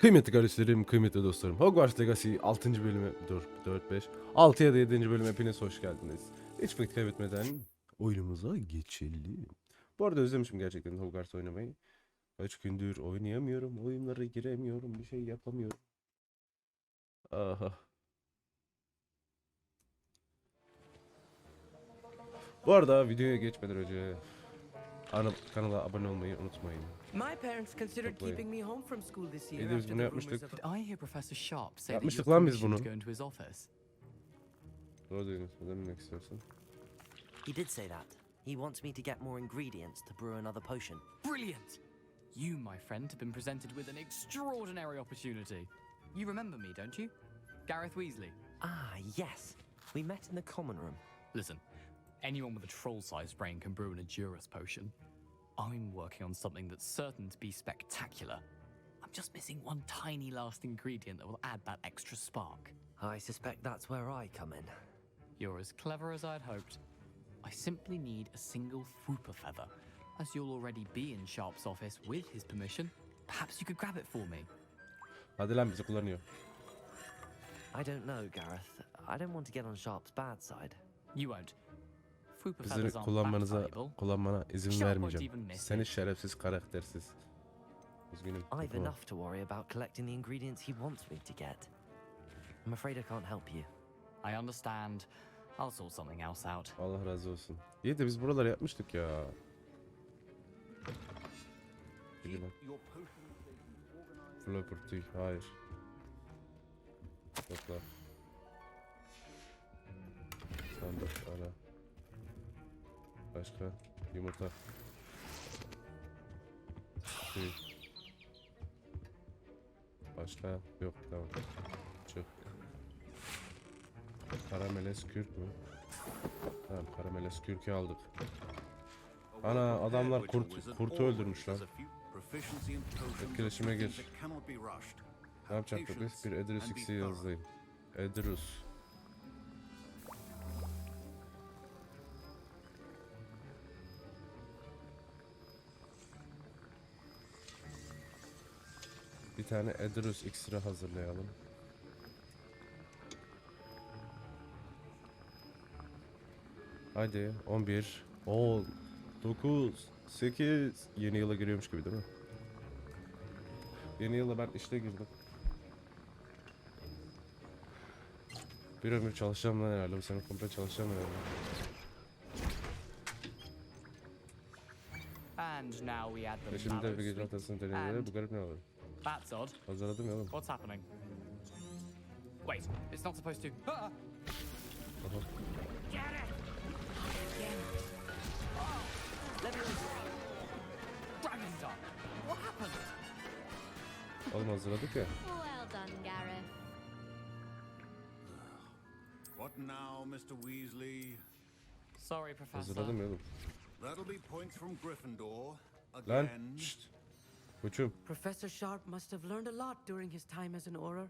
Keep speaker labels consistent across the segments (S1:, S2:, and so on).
S1: Kıymetli kardeşlerim, kıymetli dostlarım. Hogwarts Legacy 6. bölüme, 4, 5, 6 ya da 7. bölüme hepiniz hoş geldiniz. Hiç vakit kaybetmeden oyunumuza geçelim. Bu arada özlemişim gerçekten Hogwarts oynamayı. Kaç gündür oynayamıyorum, oyunlara giremiyorum, bir şey yapamıyorum. Aha. Bu arada videoya geçmeden önce kanala abone olmayı unutmayın.
S2: My parents considered keeping me home from school this year
S1: Biz
S2: after
S1: bunu
S2: the
S1: yapmıştık.
S2: rumors of
S3: Did I hear Professor Sharp say that you
S1: Yapmıştık
S3: have
S1: lan biz
S3: permission
S1: bunu.
S3: to go into his office?
S1: Doğru diyorsun. Ne demek istiyorsun?
S4: He did say that. He wants me to get more ingredients to brew another potion.
S3: Brilliant! You, my friend, have been presented with an extraordinary opportunity. You remember me, don't you? Gareth Weasley.
S4: Ah, yes. We met in the common room.
S3: Listen, anyone with a troll-sized brain can brew an Edurus potion. I'm working on something that's certain to be spectacular. I'm just missing one tiny last ingredient that will add that extra spark.
S4: I suspect that's where I come in.
S3: You're as clever as I'd hoped. I simply need a single Fwooper feather. As you'll already be in Sharp's office with his permission, perhaps you could grab it for me.
S1: Hadi lan bizi kullanıyor.
S4: I don't know, Gareth. I don't want to get on Sharp's bad side.
S3: You won't. Fwooper
S1: Bizi
S3: feathers aren't that valuable.
S1: kullanmana izin
S3: Sharp
S1: vermeyeceğim.
S3: won't even miss
S1: Seni
S3: it.
S1: şerefsiz karaktersiz. Üzgünüm.
S4: I've enough to worry about collecting the ingredients he wants me to get. I'm afraid I can't help you.
S3: I understand. I'll sort something else out.
S1: Allah razı olsun. İyi de biz buraları yapmıştık ya. Gibi lan. Flopper tüy. Hayır. Yok lan. Sandık ara. Başka. Yumurta. Tüy. Başka. Yok tamam. Çık. Karameles kürk mü? Tamam karameles kürkü aldık. Ana adamlar kurtu öldürmüş lan. Etkileşime gir. Ne yapacaktık biz? Bir Edurus X'i yazayım. Edurus. Bir tane Edurus X'i hazırlayalım. Hadi 11, 10, 9, 8 yeni yıla giriyormuş gibi değil mi? Yeni yıla ben işte girdim. Bir ömür çalışacağım lan herhalde. Bu sene komple çalışacağım herhalde.
S3: And now we add the
S1: Şimdi
S3: mallow
S1: bir gece
S3: sweet.
S1: ortasını deneyimleri bu garip ne olur?
S3: That's odd.
S1: Hazırladım ya oğlum.
S3: What's happening? Wait, it's not supposed to. Ah!
S1: Aha.
S3: Dragon Dart! What happened?
S1: Oğlum hazırladık ya.
S5: Well done, Gareth.
S6: What now, Mr. Weasley?
S3: Sorry, Professor.
S1: Hazırladım ya oğlum.
S6: That'll be points from Gryffindor.
S1: Lan
S6: Again.
S1: şşt. Koçum.
S2: Professor Sharp must have learned a lot during his time as an Auror.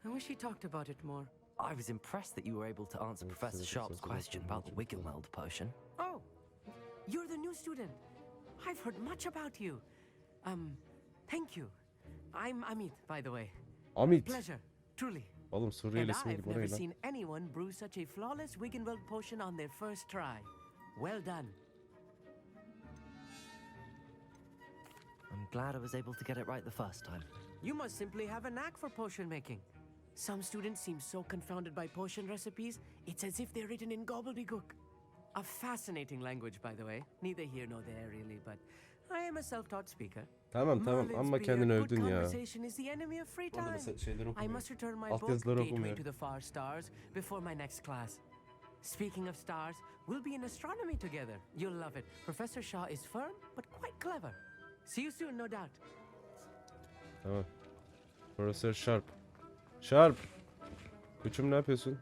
S2: I wish he talked about it more.
S4: I was impressed that you were able to answer Professor Sharp's question about the Wiggenweld potion.
S2: Oh, you're the new student. I've heard much about you. Thank you. I'm Amit, by the way.
S1: Amit.
S2: Pleasure, truly.
S1: Oğlum
S2: And
S1: Suriyeli ismi
S2: I've
S1: gibi
S2: never
S1: orayı lan.
S2: seen anyone brew such a flawless Wiggenweld potion on their first try. Well done.
S4: I'm glad I was able to get it right the first time.
S2: You must simply have a knack for potion making. Some students seem so confounded by potion recipes, it's as if they're written in gobbledygook. A fascinating language, by the way. Neither here nor there, really, but I am a self-taught speaker.
S1: Tamam
S2: Merlin's
S1: amma
S2: be
S1: kendini
S2: a good
S1: övdün ya.
S2: conversation is the enemy of free
S1: Orada
S2: time.
S1: mesela şeyleri
S2: I
S1: okumuyor.
S2: must return my
S1: Alt
S2: book,
S1: yazıları
S2: Gateway
S1: okumuyor.
S2: to the Far Stars, before my next class. Speaking of stars, we'll be in astronomy together. You'll love it. Professor Shaw is firm, but quite clever. See you soon, no doubt.
S1: Tamam. Profesör Sharp. Sharp. Koçum ne yapıyorsun?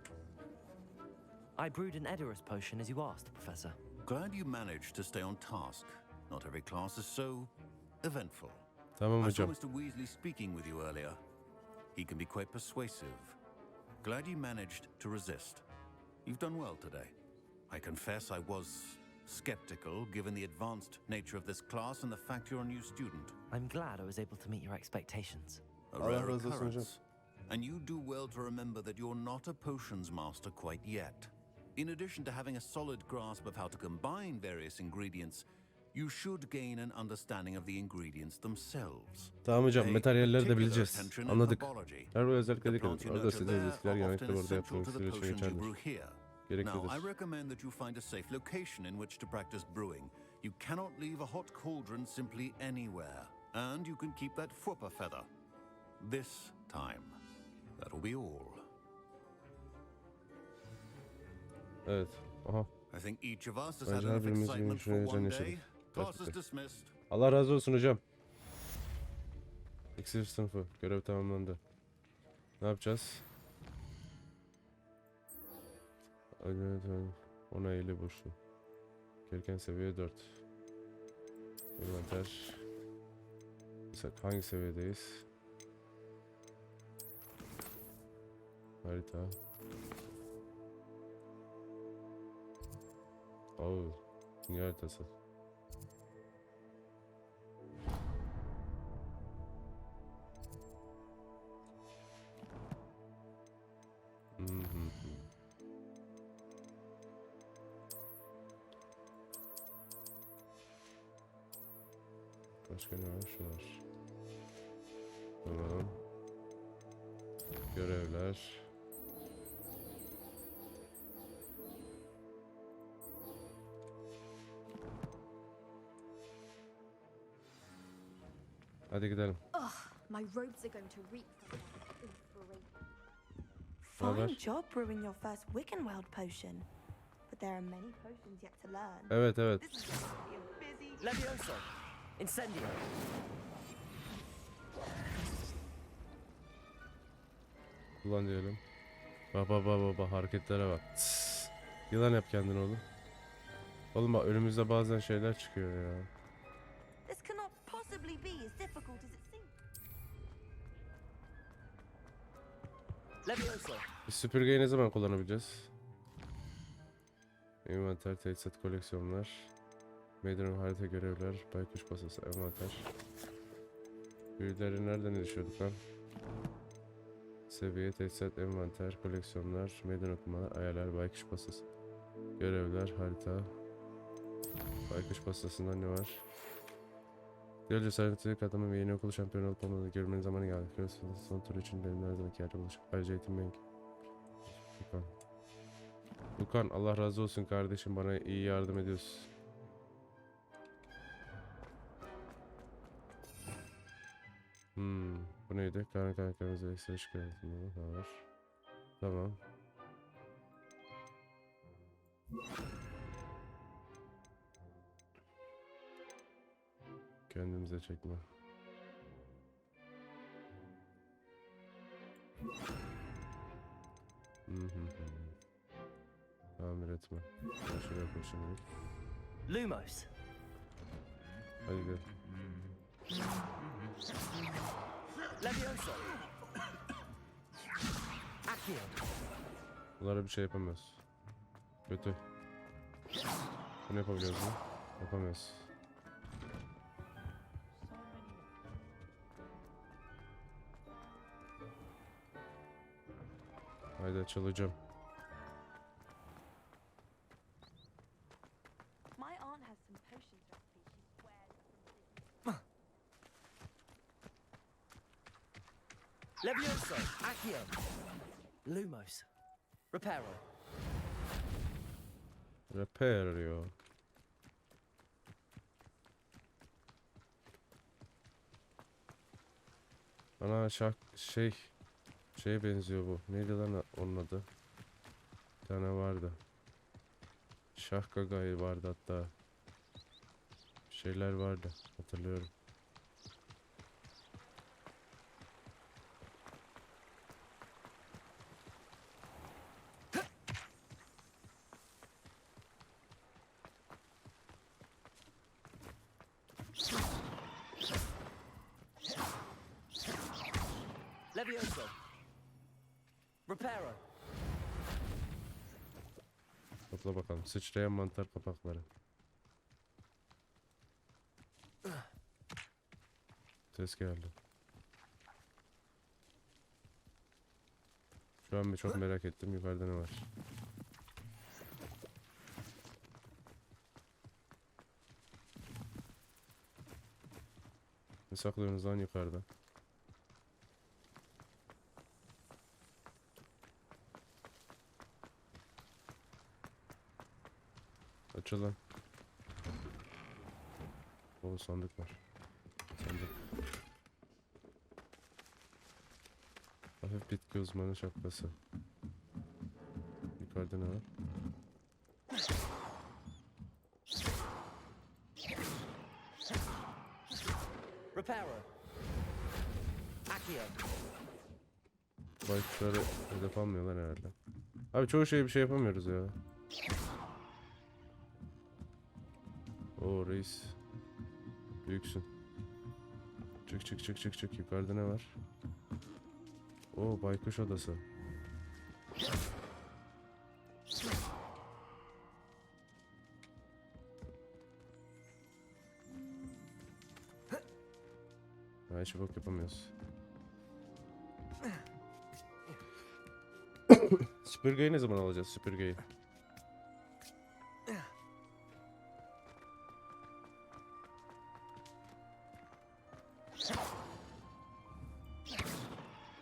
S4: I brewed an Edurus potion as you asked, Professor.
S6: Glad you managed to stay on task. Not every class is so eventful.
S1: Tamam
S6: I saw
S1: hocam.
S6: Mr. Weasley speaking with you earlier. He can be quite persuasive. Glad you managed to resist. You've done well today. I confess I was skeptical given the advanced nature of this class and the fact you're a new student.
S4: I'm glad I was able to meet your expectations.
S6: A
S1: Allah
S6: rare
S1: razı olsun hocam.
S6: occurrence. And you do well to remember that you're not a potions master quite yet. In addition to having a solid grasp of how to combine various ingredients, you should gain an understanding of the ingredients themselves.
S1: Tamam hocam,
S6: Pay
S1: materyalleri de
S6: particular
S1: bileceğiz.
S6: attention in
S1: Anladık.
S6: herbology.
S1: Her bu özellikle
S6: The
S1: dikkat
S6: plants
S1: edin.
S6: you
S1: Orada
S6: nurture
S1: istediğiniz
S6: there
S1: riskler
S6: are
S1: genellikle
S6: often
S1: burada
S6: essential
S1: yaptığınız
S6: to the
S1: süreçte
S6: potions you
S1: geçerlidir.
S6: brew here. Now,
S1: Gereklidir.
S6: I recommend that you find a safe location in which to practice brewing. You cannot leave a hot cauldron simply anywhere. And you can keep that Fwupper feather. This time. That'll be all.
S1: Evet. Aha.
S6: I think each of us has
S1: Bence
S6: had
S1: her
S6: enough
S1: birimizin
S6: excitement for
S1: heyecan
S6: one
S1: yaşadık.
S6: day. Class is
S1: Gerçekten.
S6: dismissed.
S1: Allah razı olsun hocam. İksir sınıfı. Görev tamamlandı. Ne yapacağız? Onaylı boşlu. Gereken seviye 4. Envanter. Mesela hangi seviyedeyiz? Harita. Oo, dünya haritası. Başka ne var? Şu var. Tamam. Görevler. Hadi gidelim.
S5: My robes are going to reek from inspiration.
S1: Haber?
S7: Fine job brewing your first Wickenweld potion. But there are many potions yet to learn.
S1: Evet evet.
S7: This is going to be a busy...
S4: Levioso! Incendio!
S1: Kullan diyelim. Baba hareketlere bak. Tss. Yılan yap kendini oğlum. Oğlum bak önümüzde bazen şeyler çıkıyor ya.
S7: This cannot possibly be as difficult as it seems.
S4: Levioso!
S1: Biz süpürgeyi ne zaman kullanabileceğiz? Envanter, teçhizat, koleksiyonlar. Meydan harita görevler, baykuş pasası, envanter. Büyüleri nereden düşüyorduk lan? Seviye, teçhizat, envanter, koleksiyonlar, meydan okumalar, ayarlar, baykuş pasası. Görevler, harita. Baykuş pasasında ne var? Diğer cesaretli adamın ve yeni okul şampiyonu olup olmadığını görmenin zamanı geldi. Görüyorsunuz son tur için benim her zamanki yerde buluşup. Ayrıca eğitim bank. Lukan Allah razı olsun kardeşim, bana iyi yardım ediyorsun. Bu neydi? Kaynaklarımızda ekstra çıkartımı var. Tamam. Kendimize çekme. Tamir etme. Ben şöyle yapayım şimdilik.
S4: Lumos!
S1: Hadi gidelim.
S4: Levioso! Accio!
S1: Bunlara bir şey yapamıyoruz. Kötü. Bunu yapabiliyoruz mu? Yapamıyoruz. Haydi açılacağım.
S7: My aunt has some potions recipes she swears from
S4: Levioso! Accio! Lumos! Reparo!
S1: Repair diyor. Ana şeye benziyor bu. Neydi lan onun adı? Bir tane vardı. Şah Gaga'yı vardı hatta. Bir şeyler vardı. Hatırlıyorum.
S4: Levioso! Reparo!
S1: Topla bakalım. Sıçrayan mantar kapakları. Ses geldi. Şu an çok merak ettim. Yukarıda ne var? Ne saklıyorsunuz lan yukarıda? Açıl lan. O sandık var. Sandık. Hafif bitki uzmanı şapkası. Yukarıda ne var?
S4: Repairer. Accio.
S1: Baykuşları hedef almıyorlar herhalde. Abi çoğu bir şey yapamıyoruz ya. Oo reis. Büyüksün. Çık. Yukarıda ne var? Oo baykuş odası. Ha hiç bok yapamıyoruz. Süpürgeyi ne zaman alacağız süpürgeyi?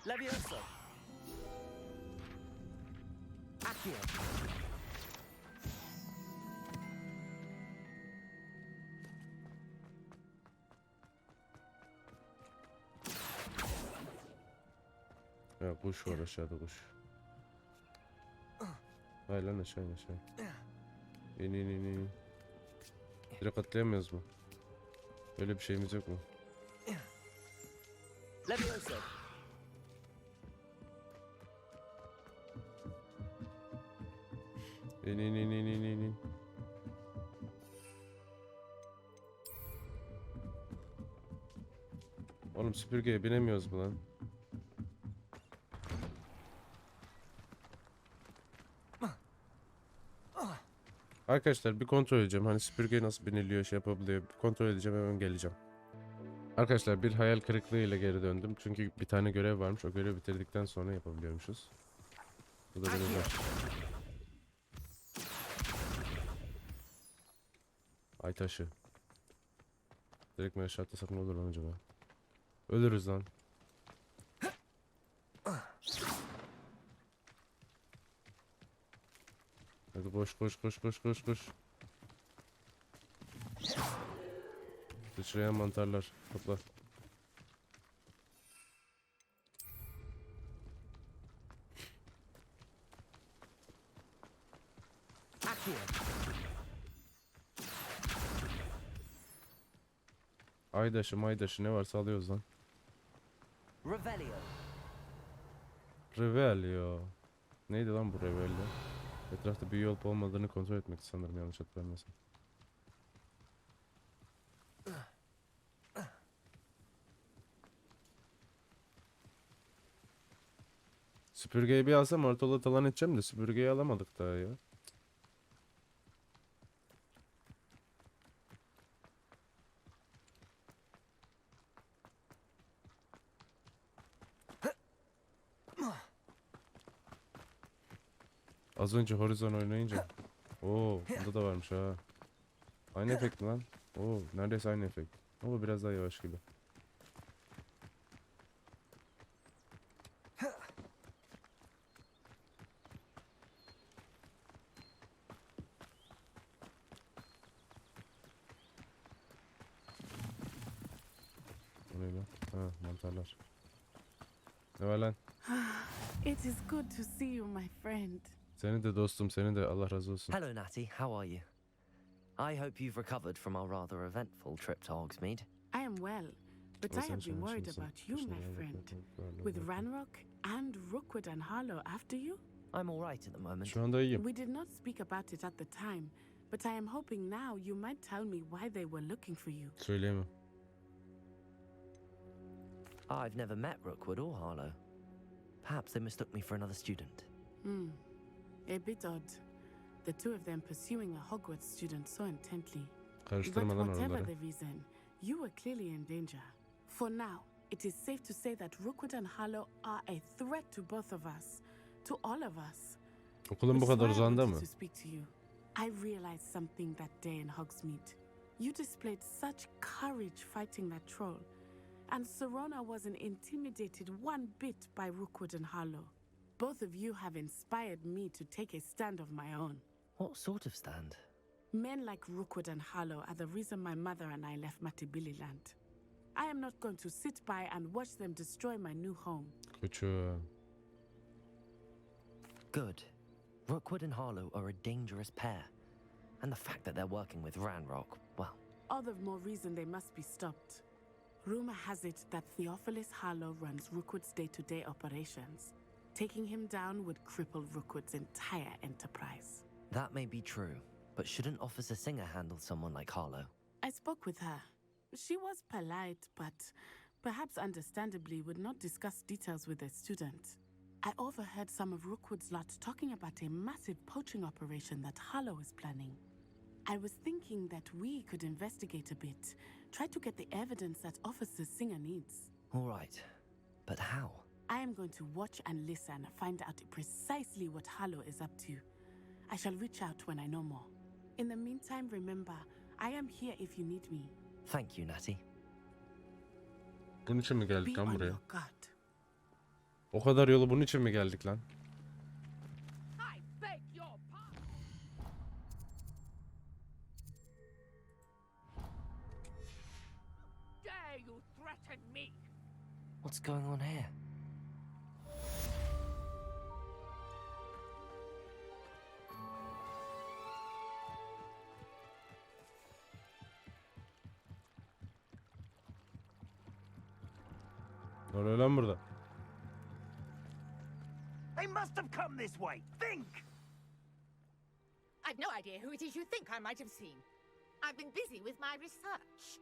S4: Leviosa. Accio.
S1: Ya kuş var aşağıda kuş. Hayır lan aşağı. İn. Direkt atlayamıyoruz mu? Öyle bir şeyimiz yok mu?
S4: Leviosa.
S1: İn. Oğlum süpürgeye binemiyoruz mu lan? Arkadaşlar bir kontrol edeceğim. Hani süpürgeye nasıl biniliyor, şey yapabiliyor. Bir kontrol edeceğim, hemen geleceğim. Arkadaşlar bir hayal kırıklığıyla geri döndüm. Çünkü bir tane görev varmış. O görevi bitirdikten sonra yapabiliyormuşuz. Bu da benim var. Ay taşı. Direkt mi aşağı atlasak ne olur lan acaba? Ölürüz lan. Hadi koş. Sıçrayan mantarlar. Topla.
S4: Accio.
S1: Aydaşı ne varsa alıyoruz lan.
S4: Revelio.
S1: Revelio. Neydi lan bu Revelio? Etrafta büyü olup olmadığını kontrol etmek sanırım, yanlış hatırlamıyorsam. Süpürgeyi bir alsam ortalığı talan edeceğim de süpürgeyi alamadık daha ya. Az önce Horizon oynayınca. Oo, bunda da varmış ha. Aynı efekt mi lan? Oo, neredeyse aynı efekt. Ama biraz daha yavaş gibi. O ne lan? Ha, mantarlar. Ne var lan?
S8: It is good to see you, my friend.
S1: Seni de dostum, seni de, Allah razı olsun.
S4: Hello, Natty. How are you? I hope you've recovered from our rather eventful trip to Hogsmeade.
S8: I am well, but I have been worried about you, my friend. With Ranrock and Rookwood and Harlow after you?
S4: I'm all right at the moment.
S1: Şu anda iyiyim.
S8: We did not speak about it at the time, but I am hoping now you might tell me why they were looking for you.
S1: Söyleyemem.
S4: I've never met Rookwood or Harlow. Perhaps they mistook me for another student.
S8: A bit odd. The two of them pursuing a Hogwarts student so intently. But
S1: Karıştırmadan
S8: whatever
S1: oraları.
S8: the reason, you were clearly in danger. For now, it is safe to say that Rookwood and Harlow are a threat to both of us, to all of us.
S1: Okulun bu
S8: Which is
S1: kadar
S8: why I
S1: uzağında
S8: wanted
S1: mı?
S8: to speak to you. I realized something that day in Hogsmeade. You displayed such courage fighting that troll, and Serona wasn't intimidated one bit by Rookwood and Harlow. Both of you have inspired me to take a stand of my own.
S4: What sort of stand?
S8: Men like Rookwood and Harlow are the reason my mother and I left Matibili land. I am not going to sit by and watch them destroy my new home.
S1: Kötü.
S4: Good. Rookwood and Harlow are a dangerous pair. And the fact that they're working with Ranrock, well...
S8: All the more reason they must be stopped. Rumor has it that Theophilus Harlow runs Rookwood's day-to-day operations. Taking him down would cripple Rookwood's entire enterprise.
S4: That may be true, but shouldn't Officer Singer handle someone like Harlow?
S8: I spoke with her. She was polite, but perhaps understandably would not discuss details with a student. I overheard some of Rookwood's lot talking about a massive poaching operation that Harlow is planning. I was thinking that we could investigate a bit, try to get the evidence that Officer Singer needs.
S4: All right, but how?
S8: I am going to watch and listen, find out precisely what Harlow is up to. I shall reach out when I know more. In the meantime, remember, I am here if you need me.
S4: Thank you, Natty.
S1: Bunun için mi geldik
S8: Be
S1: lan
S8: on
S1: buraya?
S8: your guard.
S1: O kadar yolu bunun için mi geldik lan?
S2: I beg your pardon. Dare you threaten me?
S4: What's going on here?
S1: Ne oluyor lan burada?
S9: They must have come this way. Think!
S10: I've no idea who it is you think I might have seen. I've been busy with my research.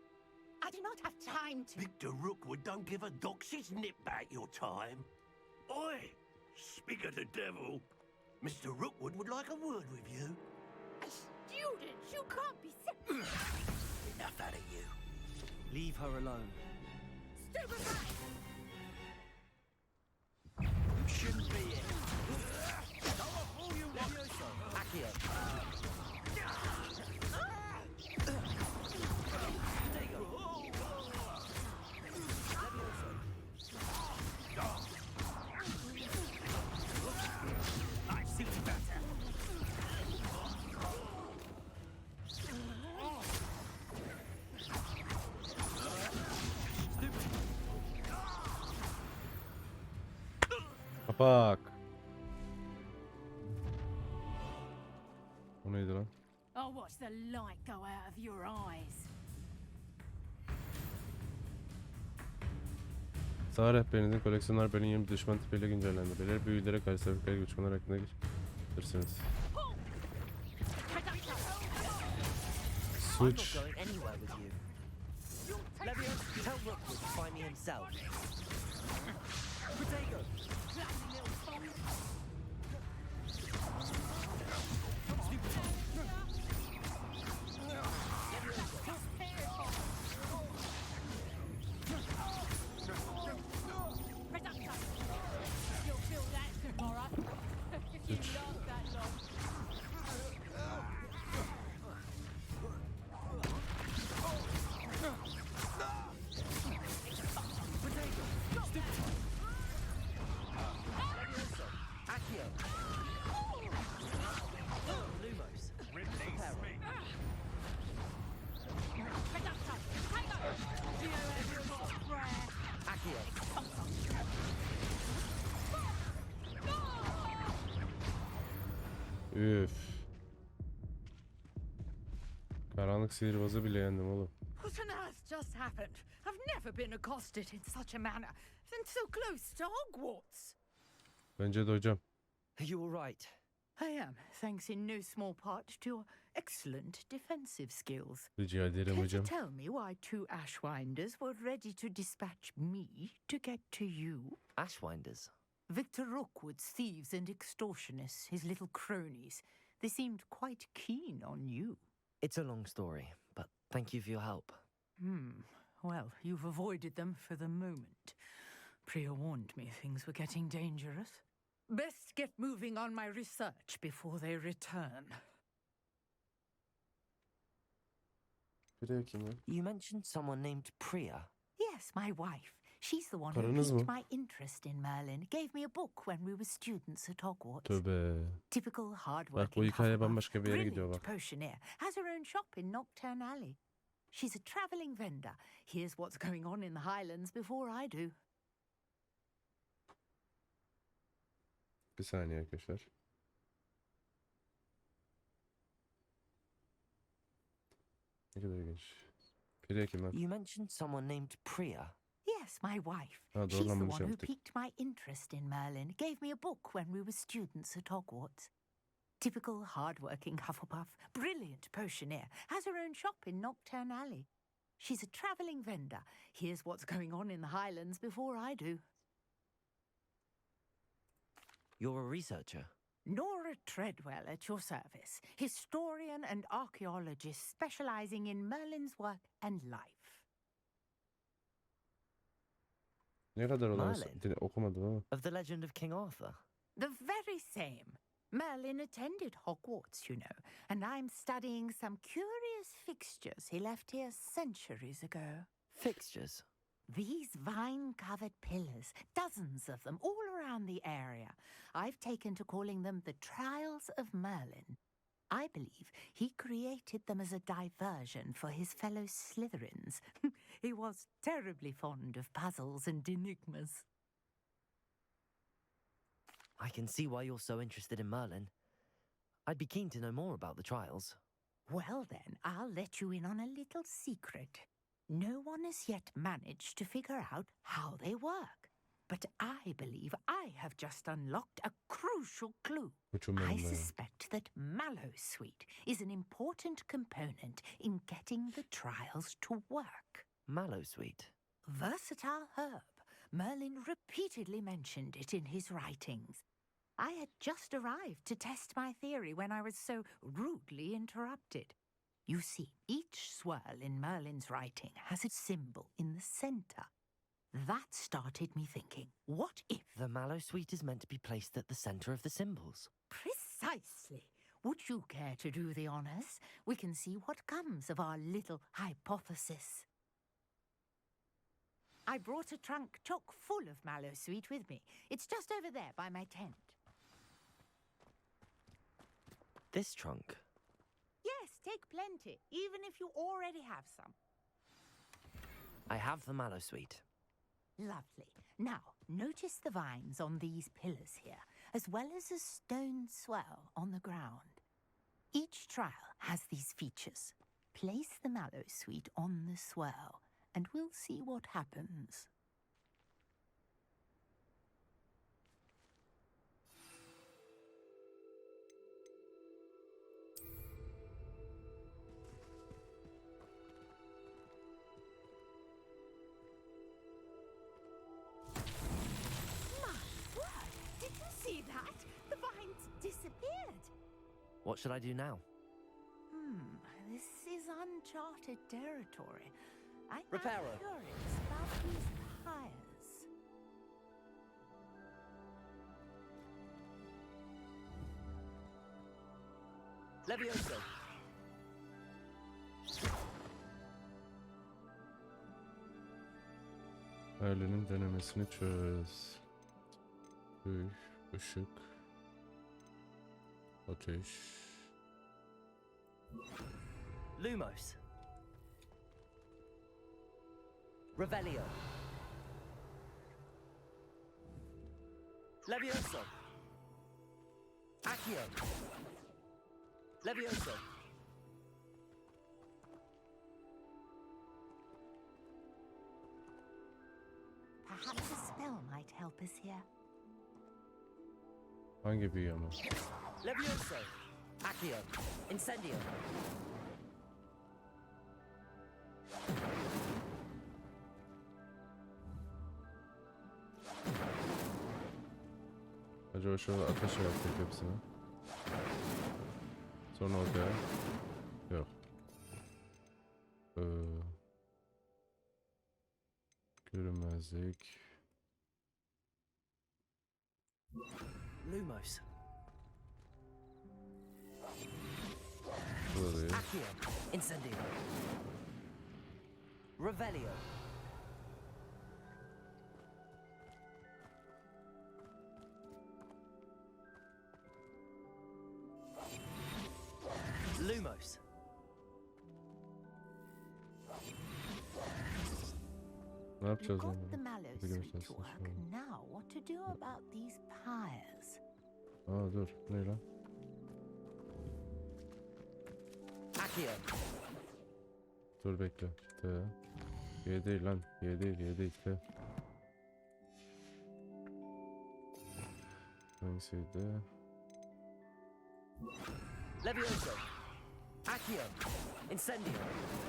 S10: I do not have time to...
S9: Victor Rookwood don't give a doxy's nip back your time. Oi! Speak of the devil. Mr. Rookwood would like a word with you.
S10: A student? You can't be...
S9: Enough out of you.
S4: Leave her alone.
S10: Stupid!
S9: You shouldn't be here.
S4: Accio.
S9: I see better.
S1: Kapak. O neydi lan?
S10: I'll watch the light go out of your eyes.
S1: Sağ rehberinizin koleksiyonlar bölüm 20 düşman tipiyle güncellendi. Belirli büyülere karşı sevdikleri düşmanlar hakkında geçirsiniz.
S4: I'm not
S1: Suç.
S4: going anywhere with you. Leviosa, tell Rookwood to find me himself. Potato!
S10: You'll feel that tomorrow. If you last that long.
S4: Accio. Lumos. Accio.
S1: Üf. Karanlık sihirbazı bile yendim oğlum.
S10: What on earth just happened? I've never been accosted in such a manner, and so close to Hogwarts.
S1: Bence de hocam.
S4: Are you all right?
S10: I am, thanks in no small part to your excellent defensive skills.
S1: Rica ederim
S10: Can you
S1: hocam.
S10: tell me why two Ashwinders were ready to dispatch me to get to you?
S4: Ashwinders.
S10: Victor Rookwood's thieves and extortionists, his little cronies. They seemed quite keen on you.
S4: It's a long story, but thank you for your help.
S10: Well, you've avoided them for the moment. Priya warned me things were getting dangerous. Best get moving on my research before they return.
S1: Priya kim ya?
S4: You mentioned someone named Priya.
S10: Yes, my wife. She's the one
S1: Karınız
S10: who piqued
S1: mı?
S10: my interest in Merlin. Gave me a book when we were students at Hogwarts.
S1: Tövbe.
S10: Typical
S1: Bak bu
S10: hard-working
S1: hikaye
S10: Hufflepuff,
S1: bambaşka bir yere gidiyor
S10: brilliant
S1: bak.
S10: potioneer, has her own shop in Nocturne Alley. She's a travelling vendor. Here's what's going on in the Highlands before I do.
S1: Bir saniye arkadaşlar. Ne kadar ilginç. Priya kim lan?
S4: You mentioned someone named Priya.
S10: Yes, my wife.
S1: Ha, doğru
S10: She's
S1: lan,
S10: the
S1: bunu
S10: one
S1: şey
S10: who
S1: yaptık.
S10: piqued my interest in Merlin. Gave me a book when we were students at Hogwarts. Typical hard-working Hufflepuff, brilliant potioneer, has her own shop in Nocturne Alley. She's a travelling vendor. Here's what's going on in the Highlands before I do.
S4: You're a researcher.
S10: Nora Treadwell at your service, historian and archaeologist specialising in Merlin's work and life.
S1: Ne kadar olan
S4: Merlin.
S1: okumadım ama.
S4: Of the legend of King Arthur.
S10: The very same. Merlin attended Hogwarts, you know, and I'm studying some curious fixtures he left here centuries ago.
S4: Fixtures.
S10: These vine-covered pillars, dozens of them, all around the area. I've taken to calling them the Trials of Merlin. I believe he created them as a diversion for his fellow Slytherins. He was terribly fond of puzzles and enigmas.
S4: I can see why you're so interested in Merlin. I'd be keen to know more about the trials.
S10: Well then, I'll let you in on a little secret. No one has yet managed to figure out how they work. But I believe I have just unlocked a crucial clue. I suspect that Mallowsweet is an important component in getting the trials to work.
S4: Mallowsweet.
S10: Versatile herb. Merlin repeatedly mentioned it in his writings. I had just arrived to test my theory when I was so rudely interrupted. You see, each swirl in Merlin's writing has a symbol in the centre. That started me thinking, what if...
S4: The Mallowsweet is meant to be placed at the centre of the symbols.
S10: Precisely. Would you care to do the honours? We can see what comes of our little hypothesis. I brought a trunk chock full of Mallowsweet with me. It's just over there by my tent.
S4: This trunk?
S10: Yes, take plenty, even if you already have some.
S4: I have the Mallowsweet.
S10: Lovely. Now, notice the vines on these pillars here, as well as a stone swell on the ground. Each trial has these features. Place the Mallowsweet on the swell, and we'll see what happens. See that? The vines disappeared.
S4: What should I do now?
S10: This is uncharted territory. I'm
S4: Reparo.
S10: curious about these pyres.
S4: Levioso.
S1: Merlin'in denemesini çöz. Işık. Ateş.
S4: Lumos. Revelio. Levioso. Accio. Levioso.
S10: Perhaps a spell might help us here.
S1: Hangi büyü ama?
S4: Levioso. Accio. Incendio.
S1: Acaba şöyle ateş yaptık hepsini. Sonra ortaya. Yok. Görünmezlik.
S4: Lumos.
S1: Burayı.
S4: Accio. Incendio. Revelio. Lumos.
S1: Ne yapacağız
S10: Got
S1: lan
S10: the
S1: bunu?
S10: mallow
S1: Bir
S10: suite
S1: göstersin
S10: to work.
S1: şu an.
S10: Now, what to do about these pyres?
S1: Aa dur. Ne lan?
S4: Accio.
S1: Dur bekle. T. Y değil lan. Y değil. Y değil. T. Hangisiydi?
S4: Levioso. Accio. Incendio.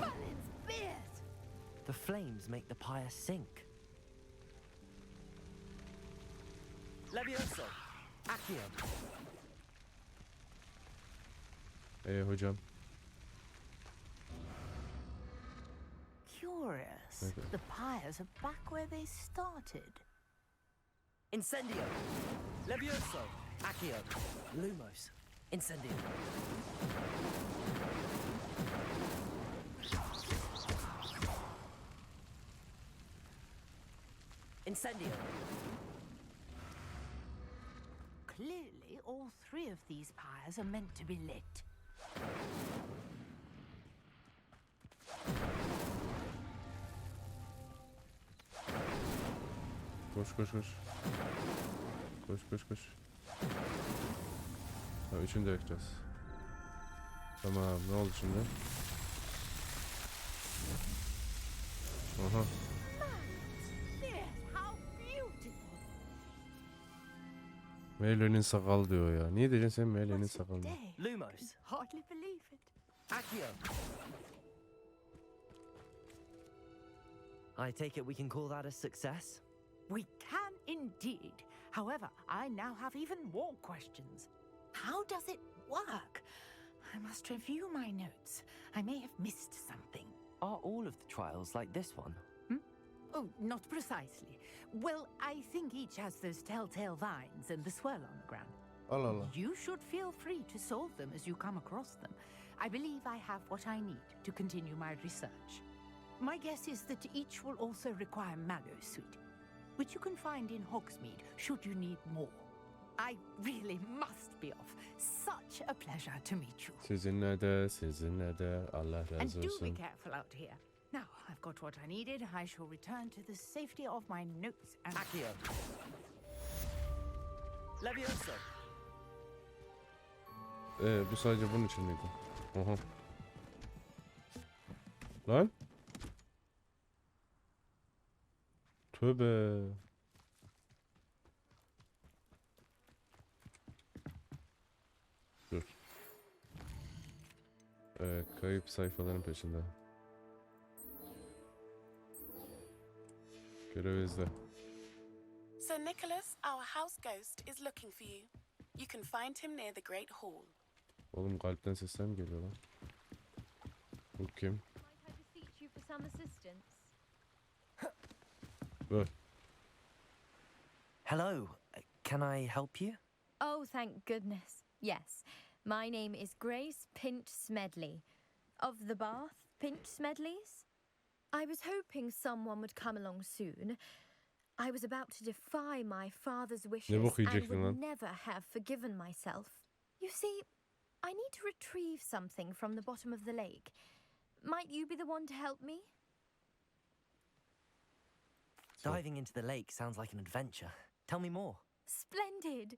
S10: Balance beard!
S4: The flames make the pyre sink. Levioso. Accio.
S1: Hocam.
S10: Curious.
S1: Okay.
S10: The pyres are back where they started.
S4: Incendio. Levioso. Accio. Lumos. Incendio. Incendio.
S10: Clearly, all three of these pyres are meant to be lit.
S1: Koş koş koş. Koş koş koş. Ha, üçünü de yakacağız. Tamam, ne oldu şimdi? Aha.
S10: Yes, how beautiful!
S1: Meyle'nin sakal diyor ya. Niye diyeceksin sen Meyle'nin sakalı?
S10: Day.
S4: Lumos.
S10: Hardly believe it.
S4: Accio. I take it we can call that a success?
S10: We can indeed. However, I now have even more questions. How does it work? I must review my notes. I may have missed something.
S4: Are all of the trials like this one?
S10: Oh, not precisely. Well, I think each has those telltale vines and the swirl on the ground.
S1: Allah Allah.
S10: You should feel free to solve them as you come across them. I believe I have what I need to continue my research. My guess is that each will also require mallow suite, which you can find in Hogsmeade should you need more. I really must be off. Such a pleasure to meet you.
S1: Sizinle de Allah
S10: And
S1: razı
S10: do be
S1: olsun.
S10: careful out here. Now, I've got what I needed. I shall return to the safety of my notes and...
S4: Accio. Levioso.
S1: Bu sadece bunun için miydi? Aha. Lan? Tövbe. Dur. Kayıp sayfaların peşinde. Görev izle.
S8: Sir Nicholas, our house ghost, is looking for you. You can find him near the Great Hall.
S1: Oğlum kalpten sesler mi geliyor lan? Bu kim?
S5: Might I beseech you for some assistance?
S1: Dur.
S4: Hello. Can I help you?
S5: Oh, thank goodness. Yes. My name is Grace Pinch Smedley. Of the Bath Pinch Smedleys? I was hoping someone would come along soon. I was about to defy my father's wishes and would never have forgiven myself. You see, I need to retrieve something from the bottom of the lake. Might you be the one to help me?
S4: Diving into the lake sounds like an adventure. Tell me more.
S5: Splendid!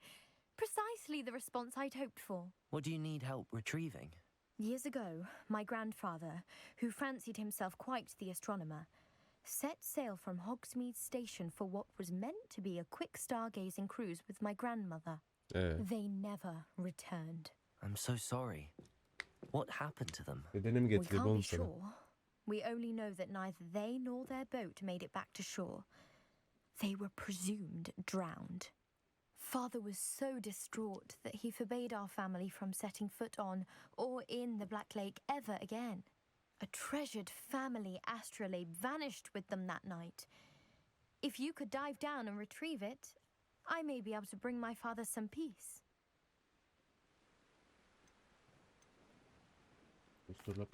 S5: Precisely the response I'd hoped for.
S4: What do you need help retrieving?
S5: Years ago, my grandfather, who fancied himself quite the astronomer, set sail from Hogsmeade Station for what was meant to be a quick stargazing cruise with my grandmother. They never returned.
S4: I'm so sorry. What happened to them?
S5: We can't be sure. We only know that neither they nor their boat made it back to shore. They were presumed drowned. Father was so distraught that he forbade our family from setting foot on or in the Black Lake ever again. A treasured family astrolabe vanished with them that night. If you could dive down and retrieve it, I may be able to bring my father some peace.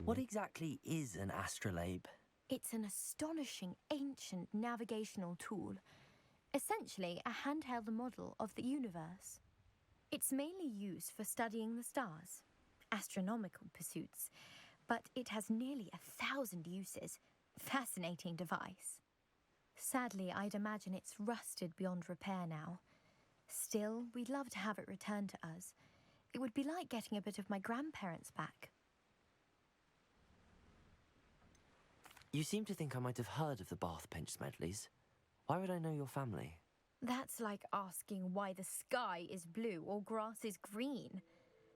S4: What exactly is an astrolabe?
S5: It's an astonishing ancient navigational tool, essentially a handheld model of the universe. It's mainly used for studying the stars, astronomical pursuits, but it has nearly 1,000 uses. Fascinating device. Sadly, I'd imagine it's rusted beyond repair now. Still, we'd love to have it returned to us. It would be like getting a bit of my grandparents back.
S4: You seem to think I might have heard of the Bath Pinch Smedleys. Why would I know your family?
S5: That's like asking why the sky is blue or grass is green.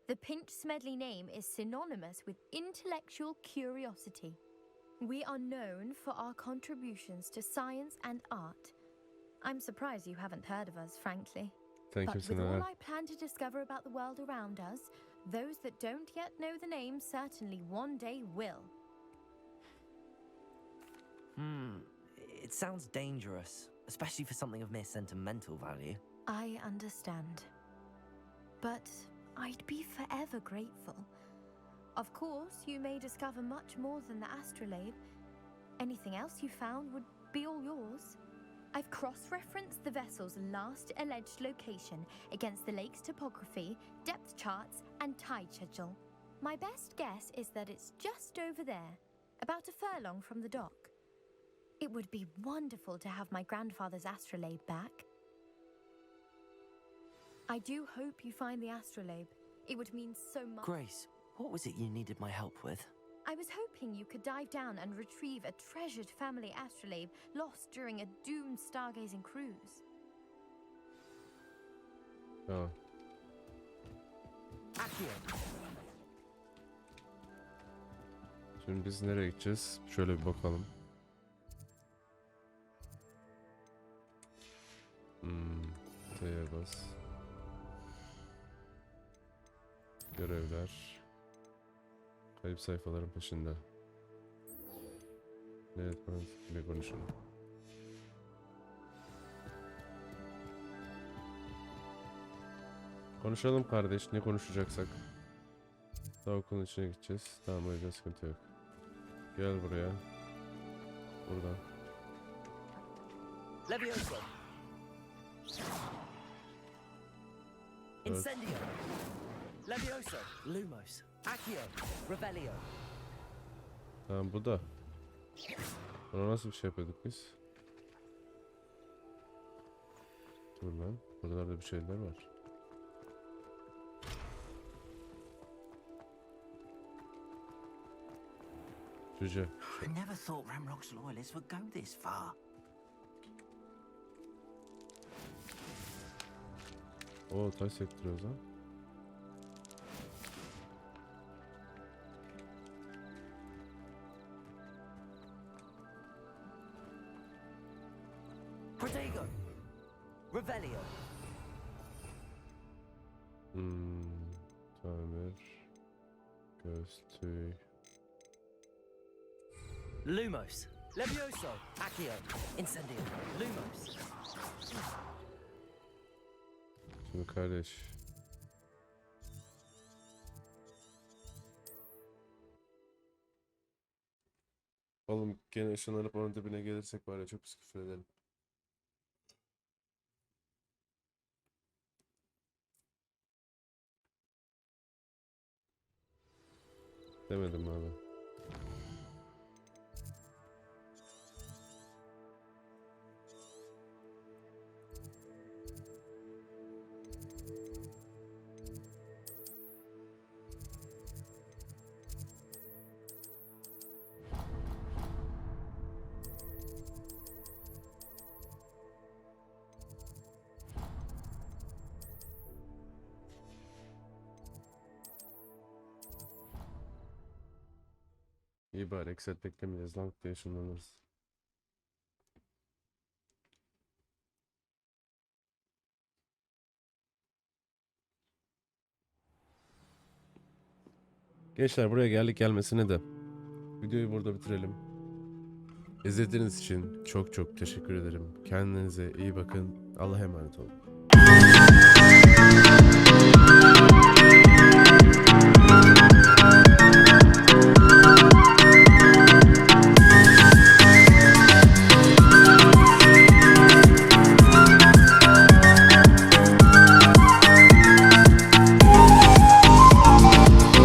S5: The Pinch Smedley name is synonymous with intellectual curiosity. We are known for our contributions to science and art. I'm surprised you haven't heard of us, frankly.
S1: Thank you,
S5: But with all
S1: Soner.
S5: I plan to discover about the world around us, those that don't yet know the name certainly one day will.
S4: It sounds dangerous, especially for something of mere sentimental value.
S5: I understand. But I'd be forever grateful. Of course, you may discover much more than the astrolabe. Anything else you found would be all yours. I've cross-referenced the vessel's last alleged location against the lake's topography, depth charts, and tide schedule. My best guess is that it's just over there, about a furlong from the dock. It would be wonderful to have my grandfather's astrolabe back. I do hope you find the astrolabe. It would mean so much.
S4: Grace, what was it you needed my help with?
S5: I was hoping you could dive down and retrieve a treasured family astrolabe lost during a doomed stargazing cruise.
S1: Tamam. Şimdi biz nereye gideceğiz? Şöyle bir bakalım. T'ye bas. Görevler. Kayıp sayfaların peşinde. Evet, ben konuşalım. Konuşalım kardeş, ne konuşacaksak. Daha okulun içine gideceğiz. Tamam, o yüzden sıkıntı yok. Gel buraya. Buradan.
S4: Levioso. Incendio. Levioso. Lumos. Accio. Revelio.
S1: Tamam, bu da. Buna nasıl bir şey yapıyorduk biz? Dur lan. Buralarda bir şeyler var. Cüce.
S9: I never thought Ramrock's loyalists would go this far.
S1: Oo, taş sektiriyoruz ha.
S4: Protego. Revelio.
S1: Tamir. Göz, tüy.
S4: Lumos. Levioso. Accio. Incendio. Lumos.
S1: Şimdi kardeş. Oğlum gene ışınlanıp onun dibine gelirsek var ya, çok pis küfür edelim. Demedim mi abi? İyi bari, Excel beklemeyeceğiz lan diye ışınlanırız. Gençler, buraya geldik gelmesine de videoyu burada bitirelim. İzlediğiniz için çok çok teşekkür ederim. Kendinize iyi bakın. Allah'a emanet olun.